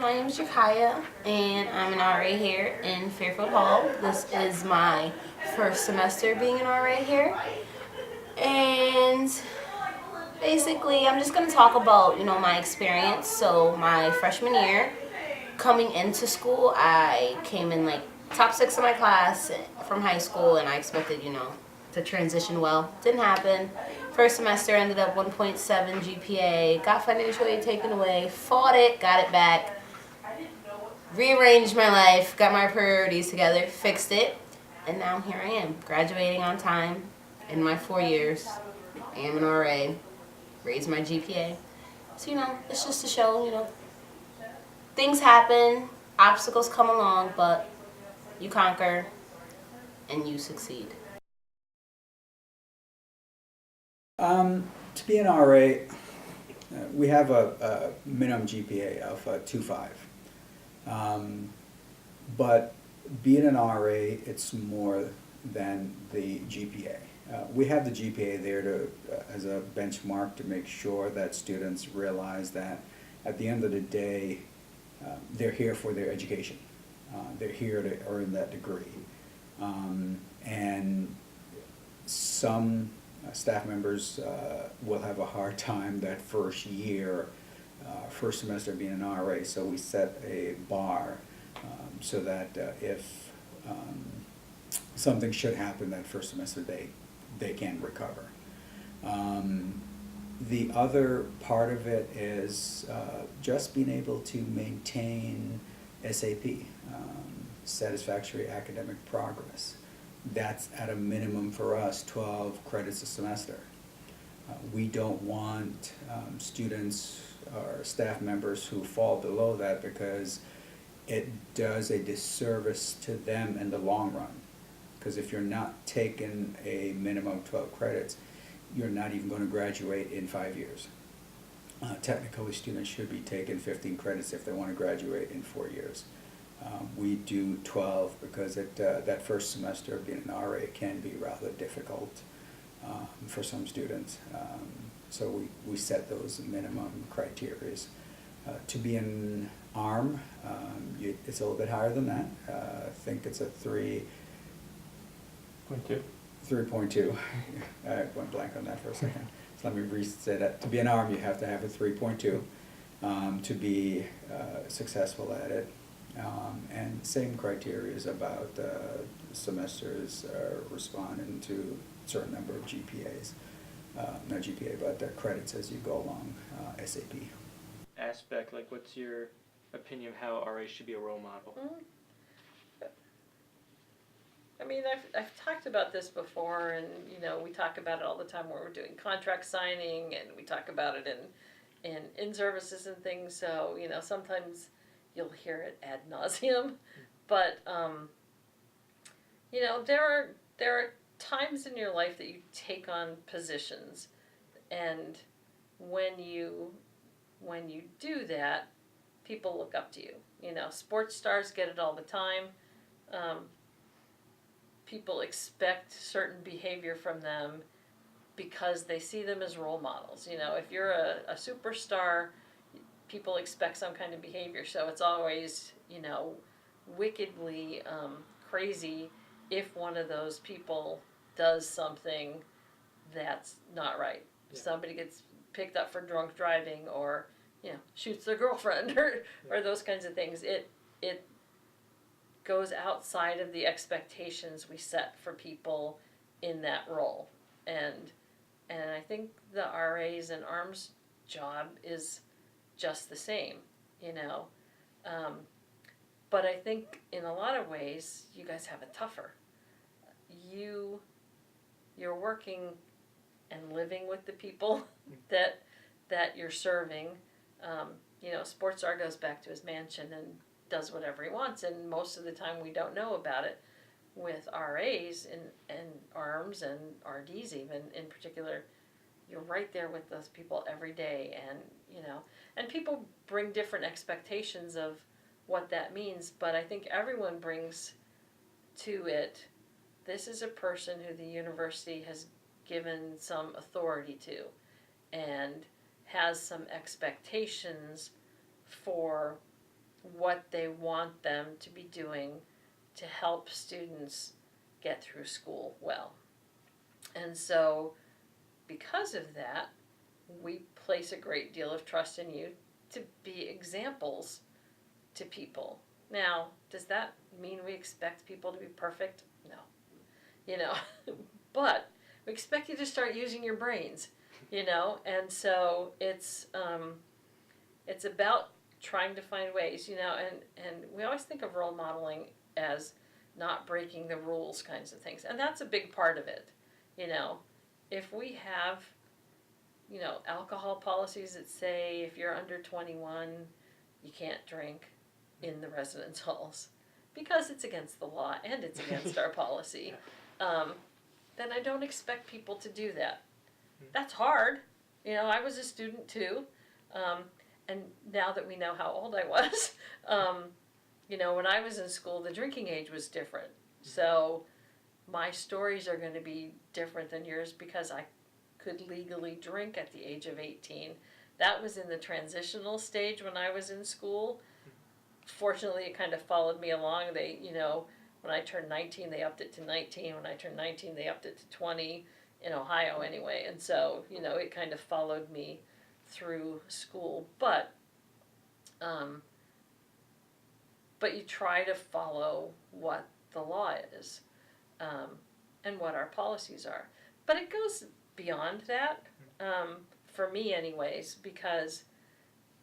my name is Jekiya, and I'm an RA here in Fairfield Hall. This is my first semester being an RA here, and basically, I'm just going to talk about, my experience. So my freshman year, coming into school, I came in like top 6 of my class from high school, and I expected, to transition well. Didn't happen. First semester ended up 1.7 GPA, got financial aid taken away, fought it, got it back, rearranged my life, got my priorities together, fixed it, and now here I am, graduating on time in my 4 years. I am an RA, raised my GPA. So, it's just to show, things happen, obstacles come along, but you conquer and you succeed. To be an RA, we have a minimum GPA of 2.5. But being an RA, it's more than the GPA. We have the GPA there to as a benchmark to make sure that students realize that at the end of the day, they're here for their education. They're here to earn that degree. And some staff members will have a hard time that first year, first semester being an RA, so we set a bar so that if something should happen that first semester, they can recover. The other part of it is just being able to maintain SAP, satisfactory academic progress. That's at a minimum for us 12 credits a semester. We don't want students or staff members who fall below that because it does a disservice to them in the long run. Because if you're not taking a minimum of 12 credits, you're not even going to graduate in 5 years. Technically, students should be taking 15 credits if they want to graduate in 4 years. We do 12 because that first semester of being an RA can be rather difficult for some students. So we set those minimum criteria. To be an ARM, it's a little bit higher than that. I think it's a 3.2. I went blank on that for a second. So let me reset it. To be an ARM, you have to have a 3.2 to be successful at it. And same criteria is about semesters responding to a certain number of GPAs. Not GPA, but credits as you go along, SAP. Aspect, like what's your opinion of how RA should be a role model? I mean, I've talked about this before, and we talk about it all the time when we're doing contract signing, and we talk about it in services and things. So sometimes you'll hear it ad nauseum, but there are times in your life that you take on positions, and when you do that, people look up to you. Sports stars get it all the time. People expect certain behavior from them because they see them as role models. If you're a superstar, people expect some kind of behavior. So it's always, wickedly crazy if one of those people does something that's not right. Yeah. Somebody gets picked up for drunk driving, or shoots their girlfriend, or those kinds of things. It goes outside of the expectations we set for people in that role, and I think the RAs and ARMS job is just the same, but I think in a lot of ways you guys have it tougher. You're working and living with the people that you're serving. Sports star goes back to his mansion and does whatever he wants, and most of the time we don't know about it. With RAs and ARMS and RDs even in particular, you're right there with those people every day, and and people bring different expectations of what that means, but I think everyone brings to it, this is a person who the university has given some authority to and has some expectations for what they want them to be doing to help students get through school well. And so, because of that, we place a great deal of trust in you to be examples to people. Now, does that mean we expect people to be perfect? No. You know, but we expect you to start using your brains, you know, and so it's about trying to find ways, you know, and we always think of role modeling as not breaking the rules kinds of things, and that's a big part of it, you know. If we have, you know, alcohol policies that say if you're under 21, you can't drink in the residence halls because it's against the law and it's against our policy, then I don't expect people to do that. That's hard. You know, I was a student too, and now that we know how old I was, you know, when I was in school, the drinking age was different. So my stories are going to be different than yours because I could legally drink at the age of 18. That was in the transitional stage when I was in school. Fortunately, it kind of followed me along. They, you know, when I turned 19, they upped it to 19. When I turned 19, they upped it to 20 in Ohio anyway. And so, you know, it kind of followed me through school. But you try to follow what the law is, and what our policies are. But it goes beyond that, for me anyways, because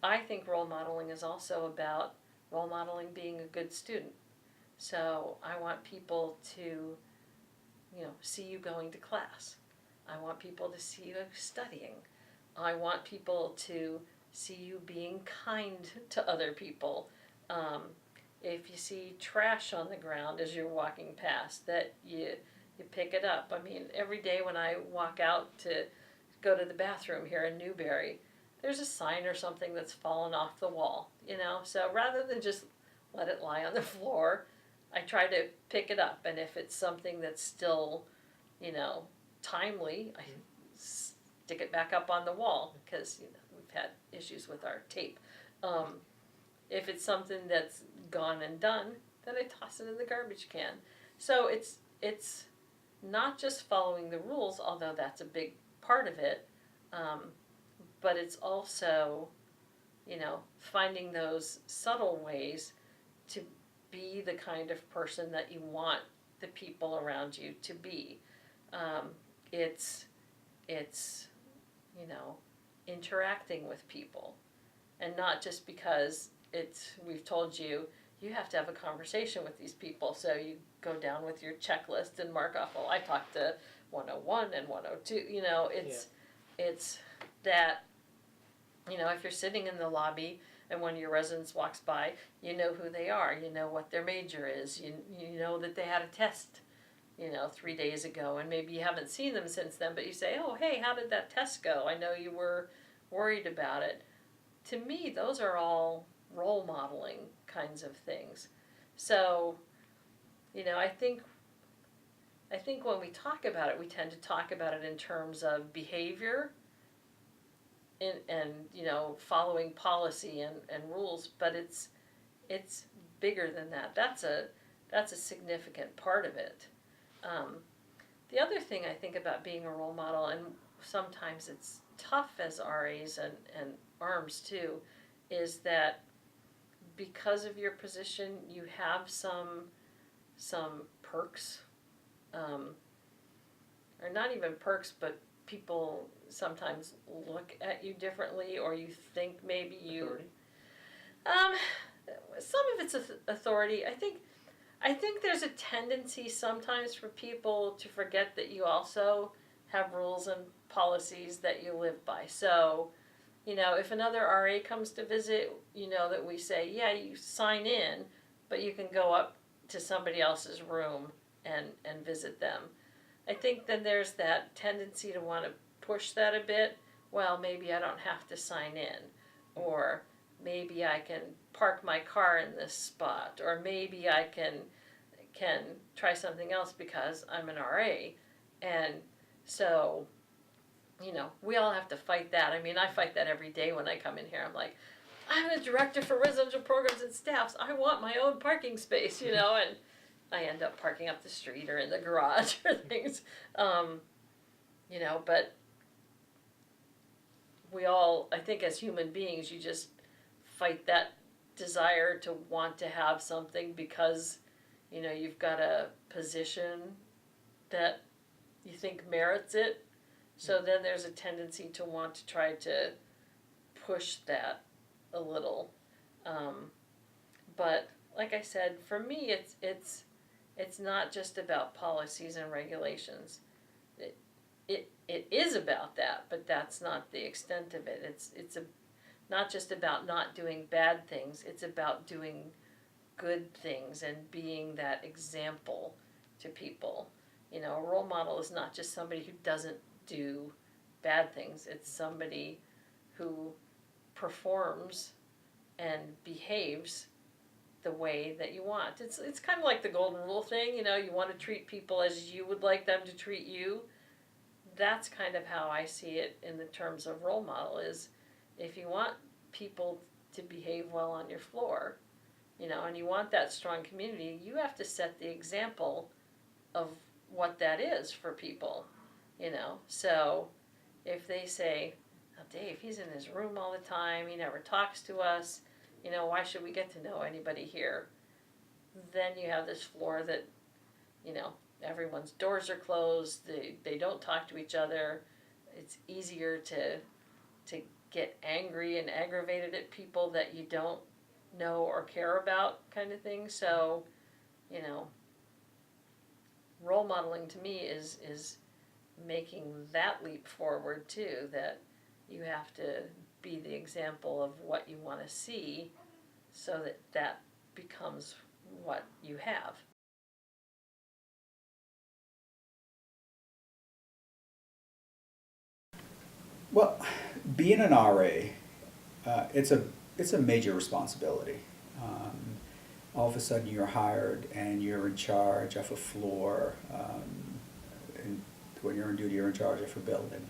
I think role modeling is also about role modeling being a good student. So I want people to, you know, see you going to class. I want people to see you studying. I want people to see you being kind to other people. If you see trash on the ground as you're walking past, that you pick it up. I mean, every day when I walk out to go to the bathroom here in Newberry, there's a sign or something that's fallen off the wall, you know. So rather than just let it lie on the floor, I try to pick it up. And if it's something that's still, you know, timely, I stick it back up on the wall because, you know, we've had issues with our tape. If it's something that's gone and done, then I toss it in the garbage can. So it's not just following the rules, although that's a big part of it, but it's also, you know, finding those subtle ways to be the kind of person that you want the people around you to be. It's you know, interacting with people, and not just because we've told you have to have a conversation with these people, so you go down with your checklist and mark off, well, I talked to 101 and 102, you know, it's that, you know, if you're sitting in the lobby and one of your residents walks by, you know who they are, you know what their major is, you know that they had a test, you know, 3 days ago, and maybe you haven't seen them since then, but you say, oh, hey, how did that test go? I know you were worried about it. To me, those are all role modeling kinds of things. So, you know, I think when we talk about it, we tend to talk about it in terms of behavior and you know, following policy and rules, but it's bigger than that. That's a significant part of it. The other thing I think about being a role model, and sometimes it's tough as RAs and ARMs too, is that because of your position, you have some perks, or not even perks, but people sometimes look at you differently, or you think maybe you. Authority? Some of it's authority. I think there's a tendency sometimes for people to forget that you also have rules and policies that you live by. So, you know, if another RA comes to visit, you know that we say, yeah, you sign in, but you can go up to somebody else's room and visit them. I think then there's that tendency to want to push that a bit. Well, maybe I don't have to sign in, or maybe I can park my car in this spot, or maybe I can try something else because I'm an RA. And so, you know, we all have to fight that. I mean, I fight that every day when I come in here. I'm like, I'm a director for residential programs and staffs. I want my own parking space, you know, and I end up parking up the street or in the garage or things, you know, but we all, I think as human beings, you just fight that desire to want to have something because, you know, you've got a position that you think merits it. So then there's a tendency to want to try to push that a little. But like I said, for me, it's not just about policies and regulations. It is about that, but that's not the extent of it. It's not just about not doing bad things. It's about doing good things and being that example to people. You know, a role model is not just somebody who doesn't do bad things. It's somebody who performs and behaves the way that you want. It's kind of like the golden rule thing, you know, you want to treat people as you would like them to treat you. That's kind of how I see it in the terms of role model is if you want people to behave well on your floor, you know, and you want that strong community, you have to set the example of what that is for people, you know. So if they say, oh, Dave, he's in his room all the time, he never talks to us, you know, why should we get to know anybody here? Then you have this floor that, you know, everyone's doors are closed, they don't talk to each other, it's easier to get angry and aggravated at people that you don't know or care about kind of thing. So, you know, role modeling to me is making that leap forward too, that you have to be the example of what you want to see so that that becomes what you have. Well, being an RA, it's a major responsibility. All of a sudden, you're hired and you're in charge of a floor. And when you're on duty, you're in charge of a building,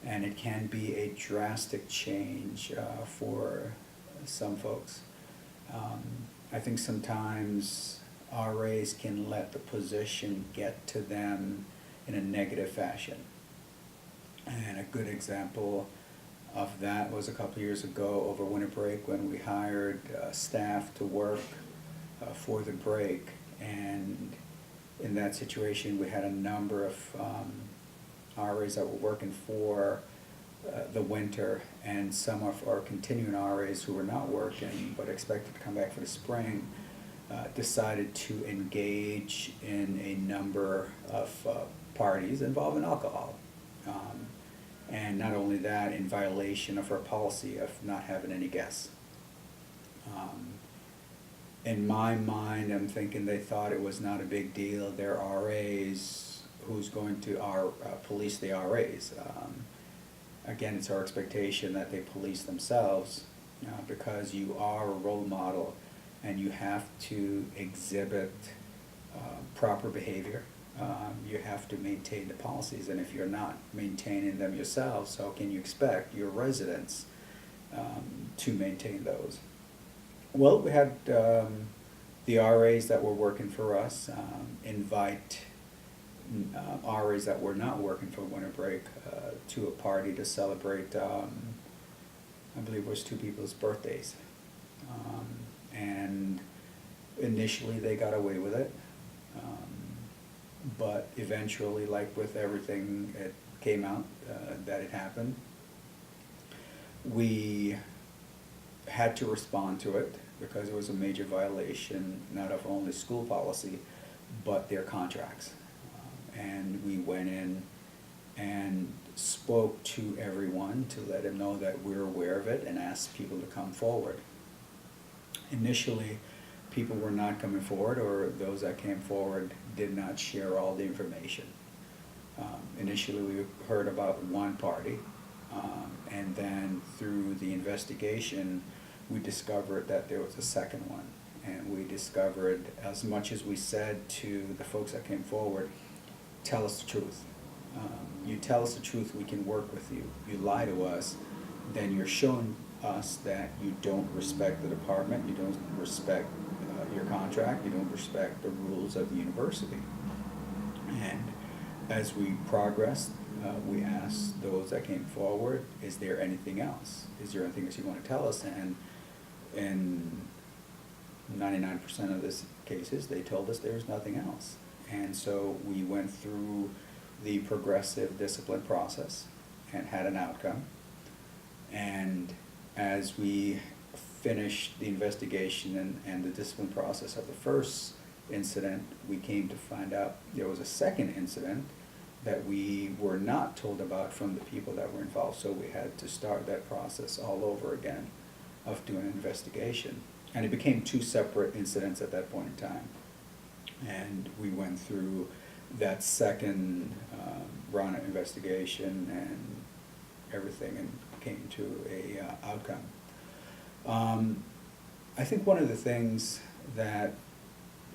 and it can be a drastic change for some folks. I think sometimes RAs can let the position get to them in a negative fashion. And a good example of that was a couple of years ago over winter break when we hired staff to work for the break. And in that situation, we had a number of RAs that were working for the winter, and some of our continuing RAs who were not working but expected to come back for the spring decided to engage in a number of parties involving alcohol. And not only that, in violation of our policy of not having any guests. In my mind, I'm thinking they thought it was not a big deal. They're RAs, who's going to police the RAs? Again, it's our expectation that they police themselves because you are a role model and you have to exhibit proper behavior. You have to maintain the policies, and if you're not maintaining them yourselves, how can you expect your residents to maintain those? Well, we had the RAs that were working for us invite RAs that were not working for winter break to a party to celebrate, I believe it was two people's birthdays. And initially they got away with it. But eventually, like with everything, it came out that it happened. We had to respond to it because it was a major violation, not of only school policy, but their contracts. And we went in and spoke to everyone to let them know that we're aware of it and asked people to come forward. Initially, people were not coming forward, or those that came forward did not share all the information. Initially, we heard about one party, and then through the investigation, we discovered that there was a second one. And we discovered, as much as we said to the folks that came forward, tell us the truth. You tell us the truth, we can work with you. You lie to us, then you're showing us that you don't respect the department, you don't respect your contract, you don't respect the rules of the university. And as we progressed, we asked those that came forward, is there anything else? Is there anything else you want to tell us? And in 99% of the cases, they told us there was nothing else. And so we went through the progressive discipline process and had an outcome. And as we finished the investigation and the discipline process of the first incident, we came to find out there was a second incident that we were not told about from the people that were involved. So we had to start that process all over again of doing an investigation. And it became two separate incidents at that point in time. And we went through that second round of investigation and everything and came to a outcome. I think one of the things that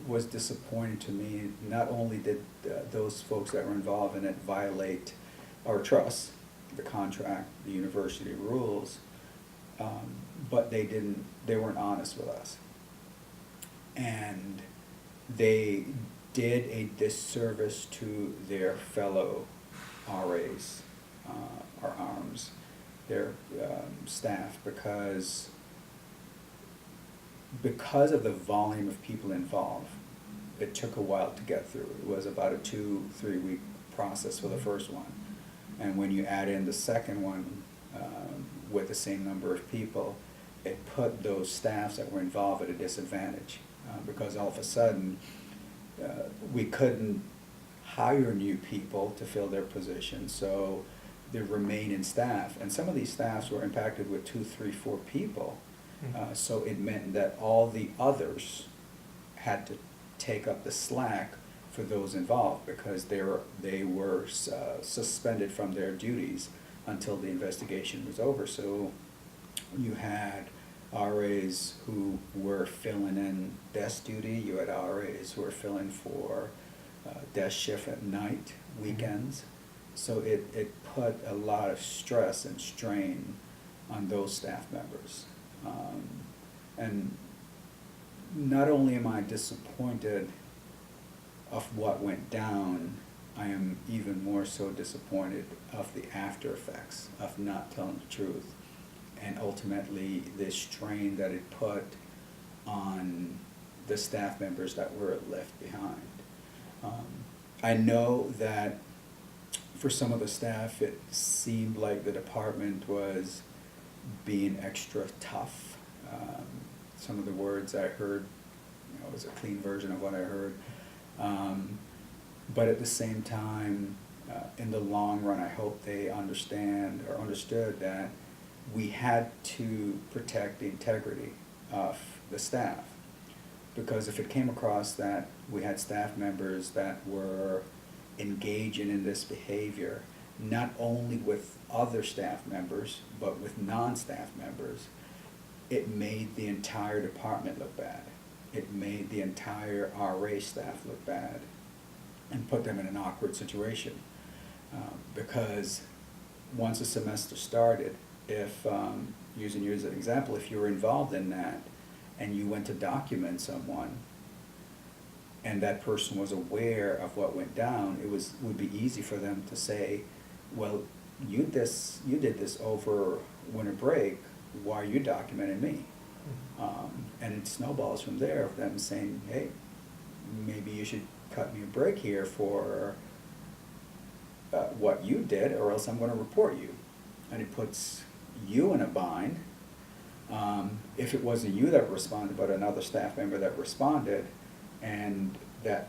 was disappointing to me, not only did those folks that were involved in it violate our trust, the contract, the university rules, but they weren't honest with us. And they did a disservice to their fellow RAs, or ARMs, their staff, because of the volume of people involved. It took a while to get through. It was about a 2-3 week process for the first one. And when you add in the second one with the same number of people, it put those staffs that were involved at a disadvantage because all of a sudden we couldn't hire new people to fill their positions, so they remain in staff. And some of these staffs were impacted with 2, 3, 4 people. So it meant that all the others had to take up the slack for those involved because they were suspended from their duties until the investigation was over. So you had RAs who were filling in desk duty, you had RAs who were filling for desk shift at night, weekends. So it put a lot of stress and strain on those staff members. And not only am I disappointed of what went down, I am even more so disappointed of the after effects of not telling the truth, and ultimately the strain that it put on the staff members that were left behind. I know that for some of the staff it seemed like the department was being extra tough. Some of the words I heard, was a clean version of what I heard. But at the same time, in the long run, I hope they understand or understood that we had to protect the integrity of the staff. Because if it came across that we had staff members that were engaging in this behavior, not only with other staff members, but with non-staff members, it made the entire department look bad. It made the entire RA staff look bad and put them in an awkward situation. Because once a semester started, if, using you as an example, if you were involved in that and you went to document someone and that person was aware of what went down, would be easy for them to say, well, you did this over winter break, why are you documenting me? And it snowballs from there of them saying, hey, maybe you should cut me a break here for what you did, or else I'm going to report you. And it puts you in a bind. If it wasn't you that responded, but another staff member that responded, and that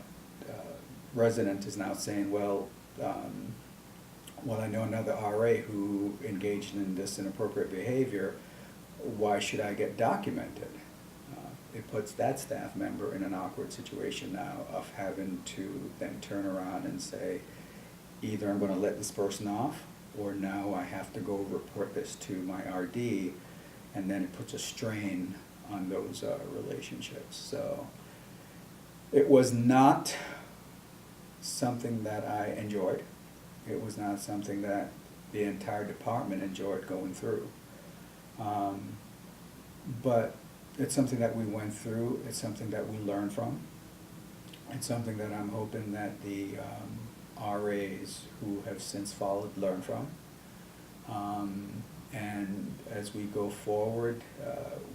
resident is now saying, well, I know another RA who engaged in this inappropriate behavior, why should I get documented? It puts that staff member in an awkward situation now of having to then turn around and say, either I'm going to let this person off, or now I have to go report this to my RD, and then it puts a strain on those relationships. So it was not something that I enjoyed. It was not something that the entire department enjoyed going through. But it's something that we went through, it's something that we learned from. It's something that I'm hoping that the RAs who have since followed learn from. And as we go forward,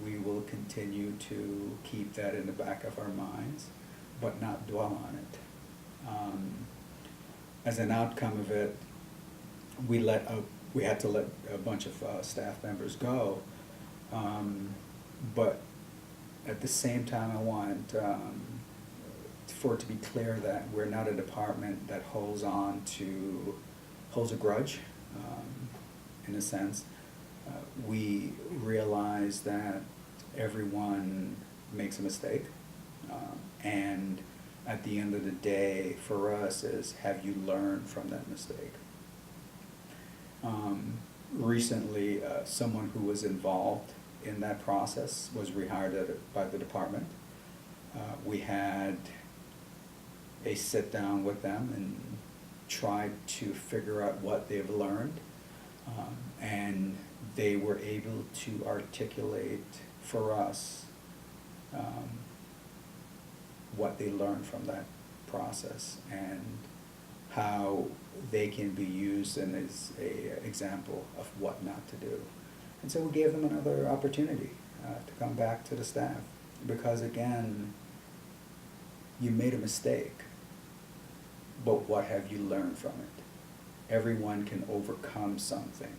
we will continue to keep that in the back of our minds, but not dwell on it. As an outcome of it, we had to let a bunch of staff members go. But at the same time, I want for it to be clear that we're not a department that holds a grudge, in a sense. We realize that everyone makes a mistake, and at the end of the day, for us, is have you learned from that mistake? Recently, someone who was involved in that process was rehired by the department. We had a sit down with them and tried to figure out what they've learned, and they were able to articulate for us what they learned from that process and how they can be used and as an example of what not to do. And so we gave them another opportunity to come back to the staff, because again, you made a mistake, but what have you learned from it? Everyone can overcome something.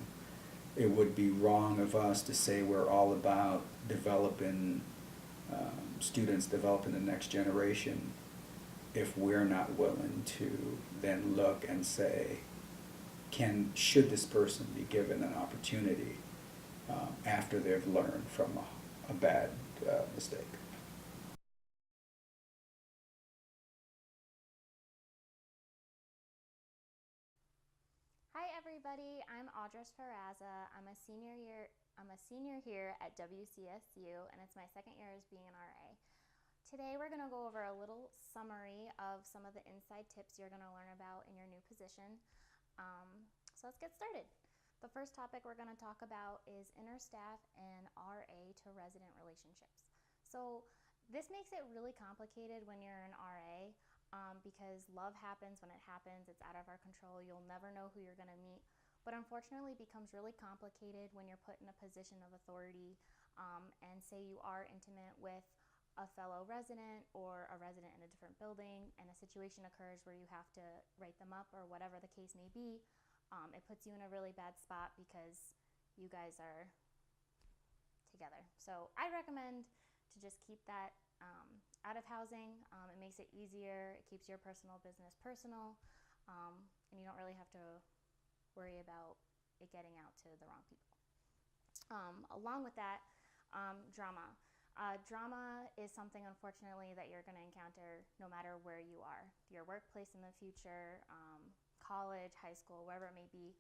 It would be wrong of us to say we're all about developing students, developing the next generation, if we're not willing to then look and say, should this person be given an opportunity after they've learned from a bad mistake? Hi everybody, I'm Audra Sferazza. I'm a senior here at WCSU, and it's my second year as being an RA. Today we're going to go over a little summary of some of the inside tips you're going to learn about in your new position. So let's get started. The first topic we're going to talk about is interstaff and RA to resident relationships. So this makes it really complicated when you're an RA. Because love happens when it happens. It's out of our control. You'll never know who you're going to meet. But unfortunately, it becomes really complicated when you're put in a position of authority and say you are intimate with a fellow resident or a resident in a different building, and a situation occurs where you have to write them up or whatever the case may be. It puts you in a really bad spot because you guys are together. So I recommend to just keep that out of housing. It makes it easier, it keeps your personal business personal, and you don't really have to worry about it getting out to the wrong people. Along with that, drama. Drama is something, unfortunately, that you're going to encounter no matter where you are. Your workplace in the future, college, high school, wherever it may be.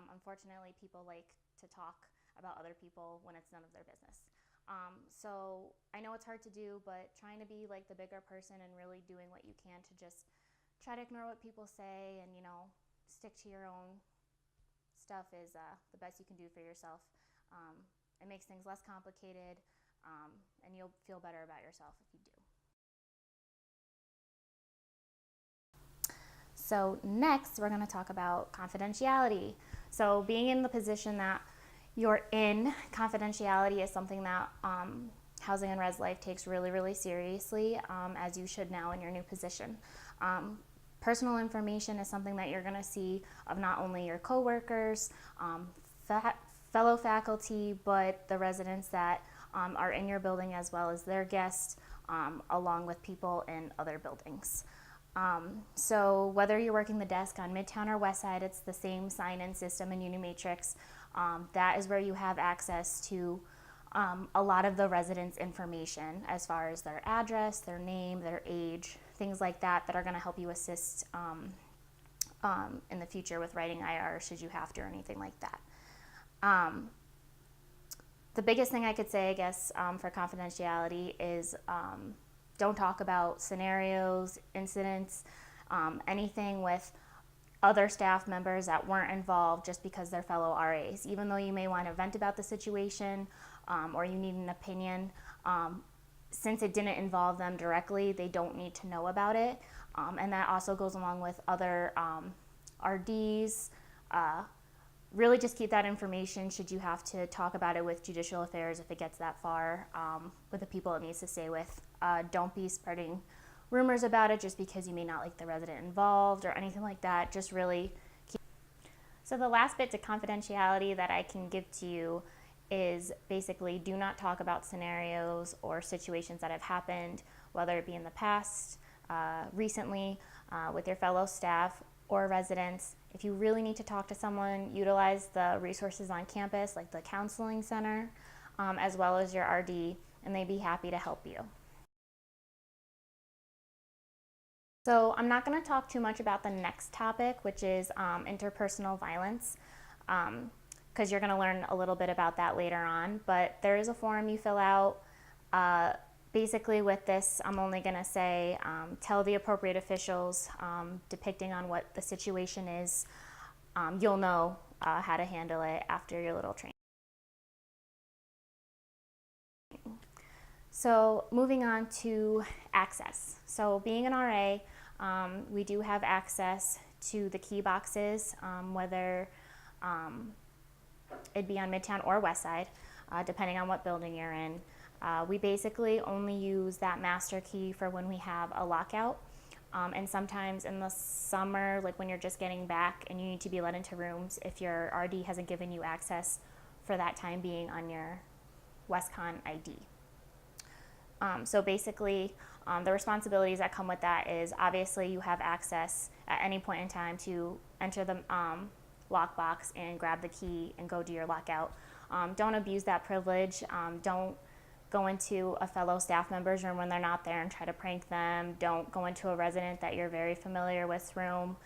Unfortunately, people like to talk about other people when it's none of their business. So I know it's hard to do, but trying to be like the bigger person and really doing what you can to just try to ignore what people say and, stick to your own stuff is the best you can do for yourself. It makes things less complicated, and you'll feel better about yourself if you do. So next, we're going to talk about confidentiality. So being in the position that you're in, confidentiality is something that Housing and Res Life takes really, really seriously, as you should now in your new position. Personal information is something that you're going to see of not only your coworkers, fellow faculty, but the residents that are in your building, as well as their guests, along with people in other buildings. So whether you're working the desk on Midtown or West Side, it's the same sign-in system in Unimatrix. That is where you have access to a lot of the residents' information as far as their address, their name, their age, things like that are going to help you assist in the future with writing IR should you have to or anything like that. The biggest thing I could say, I guess, for confidentiality is don't talk about scenarios, incidents, anything with other staff members that weren't involved just because they're fellow RAs. Even though you may want to vent about the situation or you need an opinion, since it didn't involve them directly, they don't need to know about it. And that also goes along with other RDs. Really just keep that information should you have to talk about it with judicial affairs if it gets that far, with the people it needs to stay with. Don't be spreading rumors about it just because you may not like the resident involved or anything like that. Just really keep. So the last bit to confidentiality that I can give to you is basically do not talk about scenarios or situations that have happened, whether it be in the past, recently, with your fellow staff or residents. If you really need to talk to someone, utilize the resources on campus like the counseling center, as well as your RD, and they'd be happy to help you. So I'm not going to talk too much about the next topic, which is interpersonal violence, because you're going to learn a little bit about that later on. But there is a form you fill out. Basically with this, I'm only going to say tell the appropriate officials, depicting on what the situation is. You'll know how to handle it after your little training. So moving on to access. So being an RA, we do have access to the key boxes, whether it'd be on Midtown or West Side, depending on what building you're in. We basically only use that master key for when we have a lockout, and sometimes in the summer, like when you're just getting back and you need to be let into rooms, if your RD hasn't given you access for that time being on your WestCon ID. So basically, the responsibilities that come with that is obviously you have access at any point in time to enter the lockbox and grab the key and go do your lockout. Don't abuse that privilege. Don't go into a fellow staff member's room when they're not there and try to prank them. Don't go into a resident that you're very familiar with's room.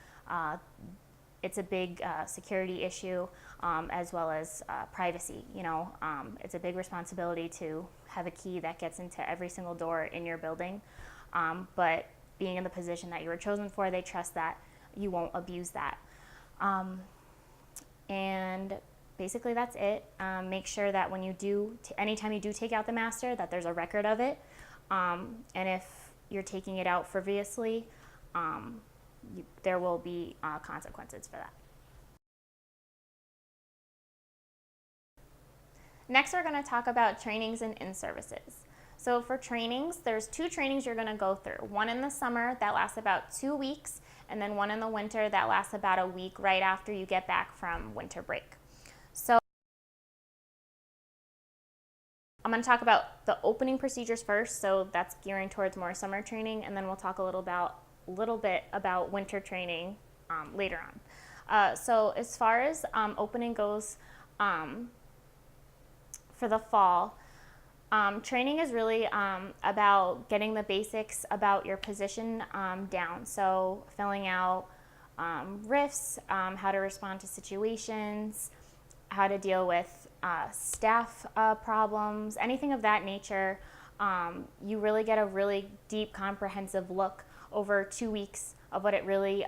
It's a big security issue, as well as privacy. You know, it's a big responsibility to have a key that gets into every single door in your building. But being in the position that you were chosen for, they trust that you won't abuse that. And basically that's it. Make sure that when you do, anytime you do take out the master, that there's a record of it. And if you're taking it out frivolously, there will be consequences for that. Next, we're going to talk about trainings and in-services. So for trainings, there's 2 trainings you're going to go through. One in the summer that lasts about 2 weeks, and then one in the winter that lasts about a week right after you get back from winter break. So I'm going to talk about the opening procedures first, so that's gearing towards more summer training, and then we'll talk a little bit about winter training later on. So as far as opening goes, for the fall, training is really about getting the basics about your position down. So filling out RIFs, how to respond to situations, how to deal with staff problems, anything of that nature. You really get a really deep, comprehensive look over 2 weeks of what it really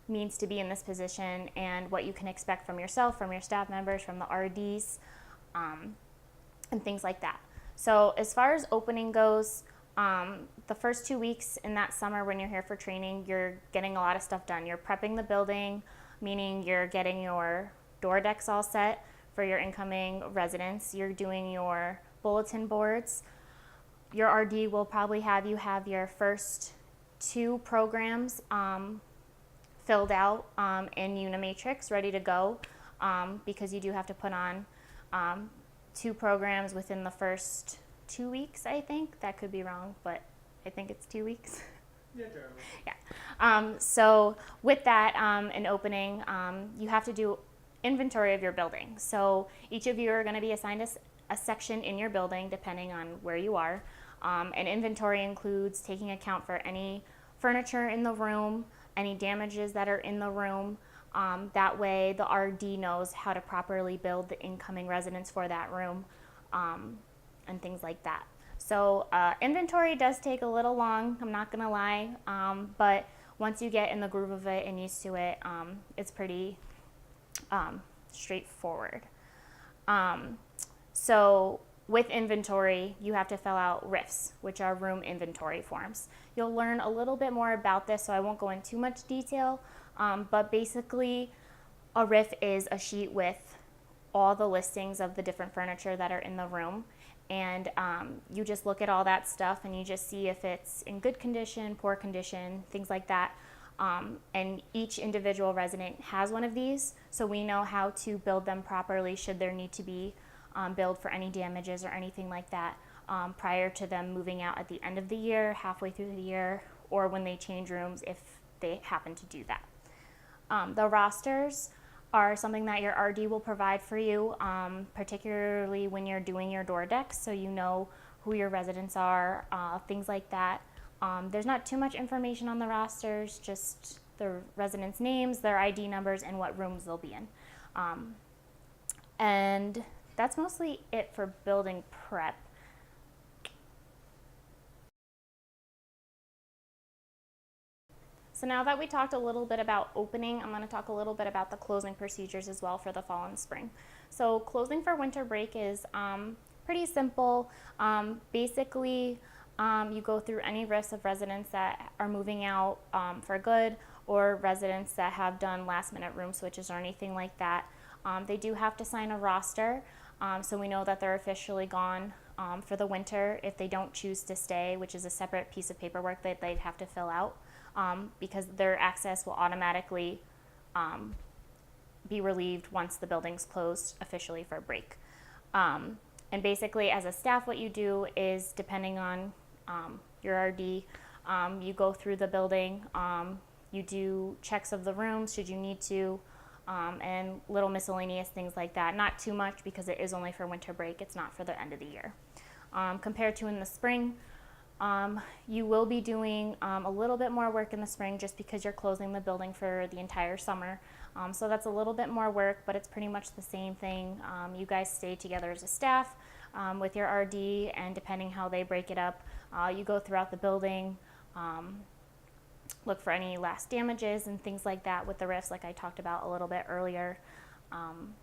means to be in this position and what you can expect from yourself, from your staff members, from the RDs, and things like that. So as far as opening goes, the first 2 weeks in that summer when you're here for training, you're getting a lot of stuff done. You're prepping the building, meaning you're getting your door decks all set for your incoming residents. You're doing your bulletin boards. Your RD will probably have you have your first 2 programs filled out in Unimatrix, ready to go, because you do have to put on 2 programs within the first 2 weeks, I think. That could be wrong, but I think it's 2 weeks. Yeah, generally. Yeah. So with that, in opening, you have to do inventory of your building. So each of you are going to be assigned a section in your building, depending on where you are. And inventory includes taking account for any furniture in the room, any damages that are in the room. That way the RD knows how to properly build the incoming residents for that room, and things like that. So inventory does take a little long, I'm not gonna lie, but once you get in the groove of it and used to it, it's pretty straightforward. So with inventory, you have to fill out RIFs, which are room inventory forms. You'll learn a little bit more about this, so I won't go into too much detail, but basically a RIF is a sheet with all the listings of the different furniture that are in the room, and you just look at all that stuff and you just see if it's in good condition, poor condition, things like that. And each individual resident has one of these, so we know how to build them properly should there need to be billed for any damages or anything like that prior to them moving out at the end of the year, halfway through the year, or when they change rooms if they happen to do that. The rosters are something that your RD will provide for you, particularly when you're doing your door decks, so you know who your residents are, things like that. There's not too much information on the rosters, just the residents' names, their ID numbers, and what rooms they'll be in. And that's mostly it for building prep. So now that we talked a little bit about opening, I'm going to talk a little bit about the closing procedures as well for the fall and spring. So closing for winter break is pretty simple. Basically, you go through any risks of residents that are moving out for good, or residents that have done last minute room switches or anything like that. They do have to sign a roster, so we know that they're officially gone for the winter if they don't choose to stay, which is a separate piece of paperwork that they'd have to fill out, because their access will automatically be relieved once the building's closed officially for break. And basically, as a staff, what you do is, depending on your RD, you go through the building, you do checks of the rooms should you need to, and little miscellaneous things like that. Not too much, because it is only for winter break, it's not for the end of the year. Compared to in the spring, you will be doing a little bit more work in the spring, just because you're closing the building for the entire summer. So that's a little bit more work, but it's pretty much the same thing. You guys stay together as a staff with your RD, and depending how they break it up, you go throughout the building, look for any last damages and things like that with the rifts, like I talked about a little bit earlier. And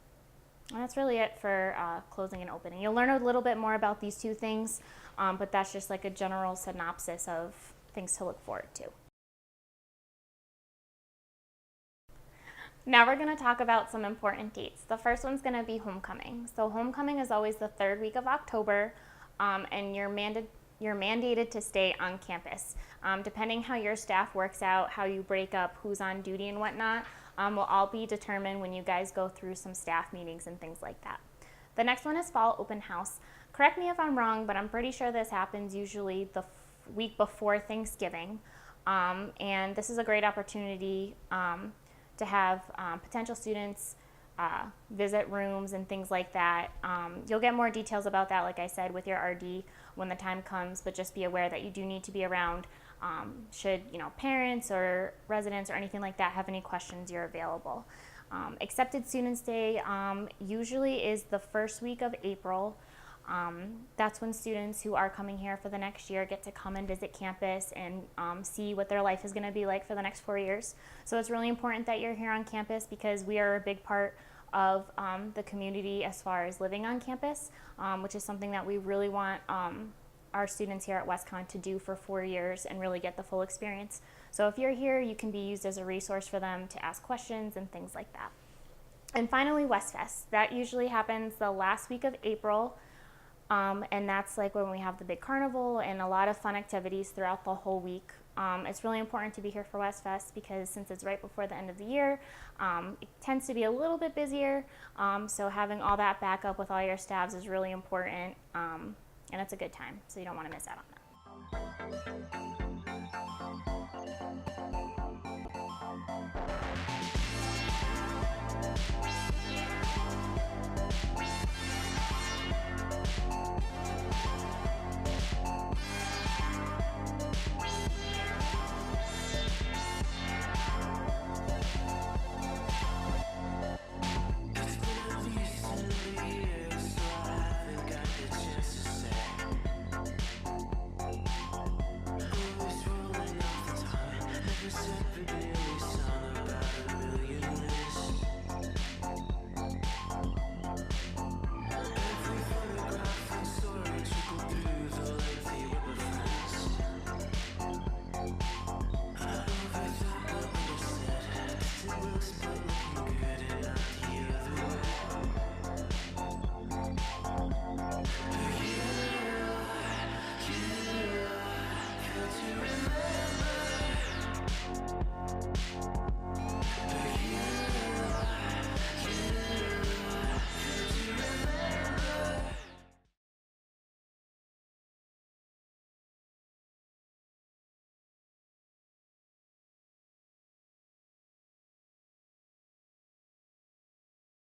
that's really it for closing and opening. You'll learn a little bit more about these two things, but that's just like a general synopsis of things to look forward to. Now we're going to talk about some important dates. The first one's going to be homecoming. So homecoming is always the third week of October, and you're mandated to stay on campus. Depending how your staff works out, how you break up, who's on duty and whatnot, will all be determined when you guys go through some staff meetings and things like that. The next one is fall open house. Correct me if I'm wrong, but I'm pretty sure this happens usually the week before Thanksgiving. And this is a great opportunity to have potential students visit rooms and things like that. You'll get more details about that, like I said, with your RD when the time comes, but just be aware that you do need to be around. Should parents or residents or anything like that have any questions, you're available. Accepted Students Day usually is the first week of April. That's when students who are coming here for the next year get to come and visit campus and see what their life is going to be like for the next 4 years. So it's really important that you're here on campus, because we are a big part of the community as far as living on campus, which is something that we really want our students here at WestConn to do for 4 years and really get the full experience. So if you're here, you can be used as a resource for them to ask questions and things like that. And finally, WestFest. That usually happens the last week of April. And that's like when we have the big carnival and a lot of fun activities throughout the whole week. It's really important to be here for WestFest, because since it's right before the end of the year, it tends to be a little bit busier. So having all that backup with all your staffs is really important, and it's a good time, so you don't want to miss out on it.